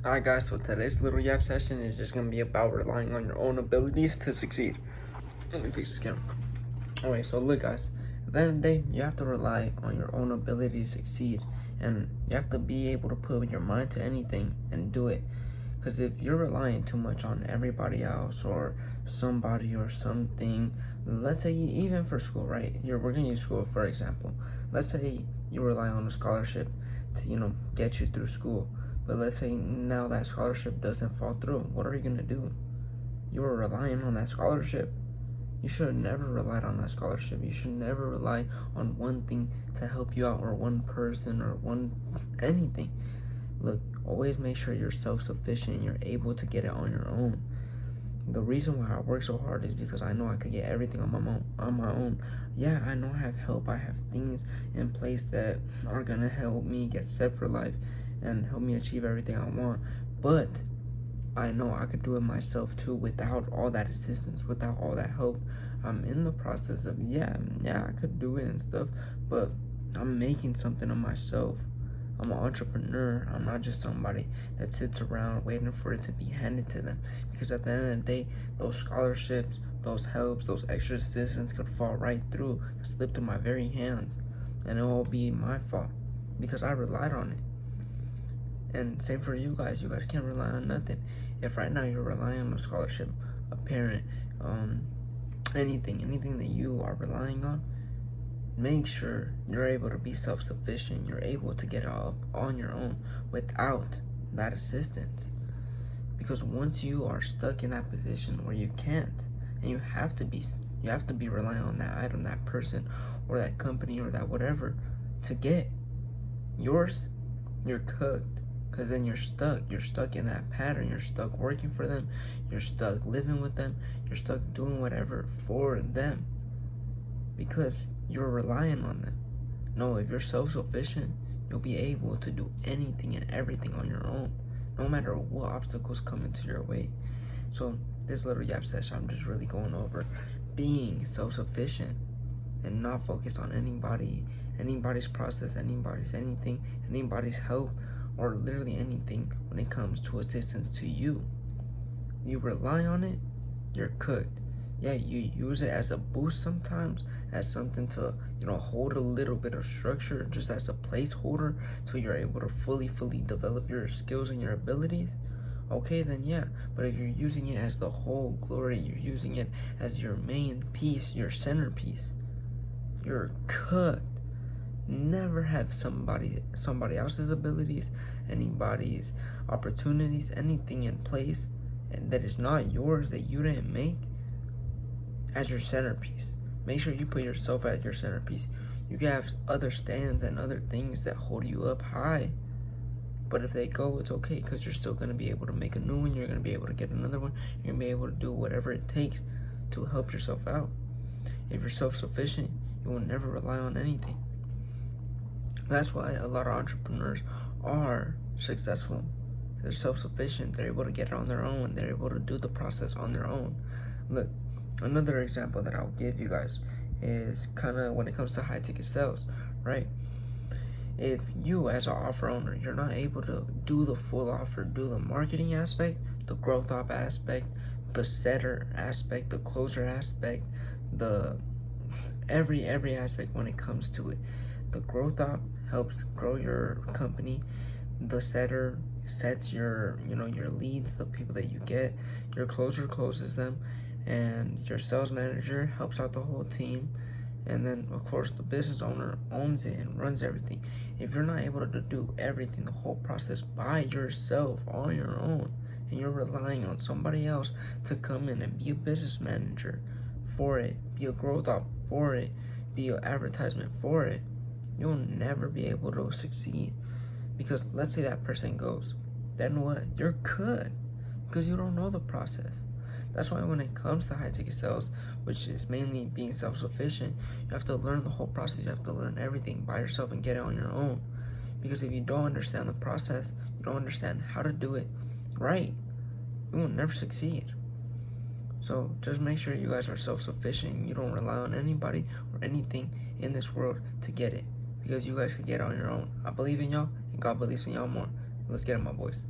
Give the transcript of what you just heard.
Alright guys, so today's little yap session is just going to be about relying on your own abilities to succeed. Let me fix this camera. Alright, so look guys, at the end of the day, you have to rely on your own ability to succeed. And you have to be able to put your mind to anything and do it. Because if you're relying too much on everybody else or somebody or something, let's say even for school, right? We're going to use school for example. Let's say you rely on a scholarship to, get you through school. But let's say now that scholarship doesn't fall through. What are you going to do? You were relying on that scholarship. You should have never relied on that scholarship. You should never rely on one thing to help you out, or one person, or anything. Look, always make sure you're self-sufficient and you're able to get it on your own. The reason why I work so hard is because I know I could get everything on my own. Yeah, I know I have help. I have things in place that are gonna help me get set for life and help me achieve everything I want. But I know I could do it myself too without all that assistance, without all that help. I'm in the process of, yeah, I could do it and stuff, but I'm making something of myself. I'm an entrepreneur. I'm not just somebody that sits around waiting for it to be handed to them. Because at the end of the day, those scholarships, those helps, those extra assistance could fall right through, slip through my very hands, and it will be my fault because I relied on it. And same for you guys. You guys can't rely on nothing. If right now you're relying on a scholarship, a parent, anything that you are relying on, make sure you're able to be self-sufficient. You're able to get it up on your own without that assistance. Because once you are stuck in that position where you can't, and you have to be relying on that item, that person, or that company, or that whatever to get yours, you're cooked. Because then you're stuck in that pattern. You're stuck working for them, you're stuck living with them, you're stuck doing whatever for them because you're relying on them. No, if you're self-sufficient, you'll be able to do anything and everything on your own, no matter what obstacles come into your way. So this little yap session, I'm just really going over being self-sufficient and not focused on anybody's process, anybody's anything, anybody's help, or literally anything when it comes to assistance to you. You rely on it, you're cooked. Yeah, you use it as a boost sometimes, as something to, hold a little bit of structure, just as a placeholder, so you're able to fully develop your skills and your abilities. Okay, then yeah. But if you're using it as the whole glory, you're using it as your main piece, your centerpiece, you're cooked. Never have somebody else's abilities, anybody's opportunities, anything in place and that is not yours, that you didn't make, as your centerpiece. Make sure you put yourself at your centerpiece. You can have other stands and other things that hold you up high, but if they go, it's okay, because you're still going to be able to make a new one. You're going to be able to get another one. You're going to be able to do whatever it takes to help yourself out. If you're self-sufficient, you will never rely on anything. That's why a lot of entrepreneurs are successful. They're self-sufficient. They're able to get it on their own. They're able to do the process on their own. Look, another example that I'll give you guys is kind of when it comes to high-ticket sales, right? If you as an offer owner, you're not able to do the full offer, do the marketing aspect, the growth op aspect, the setter aspect, the closer aspect, the every aspect when it comes to it. The growth op helps grow your company. The setter sets your leads, the people that you get. Your closer closes them, and your sales manager helps out the whole team. And then of course the business owner owns it and runs everything. If you're not able to do everything, the whole process by yourself on your own, and you're relying on somebody else to come in and be a business manager for it, be a growth op for it, be an advertisement for it, you'll never be able to succeed. Because let's say that person goes, then what? You're cooked because you don't know the process. That's why when it comes to high ticket sales, which is mainly being self-sufficient, you have to learn the whole process. You have to learn everything by yourself and get it on your own. Because if you don't understand the process, you don't understand how to do it right, you will never succeed. So just make sure you guys are self-sufficient. You don't rely on anybody or anything in this world to get it, because you guys can get it on your own. I believe in y'all, and God believes in y'all more. Let's get it, my boys.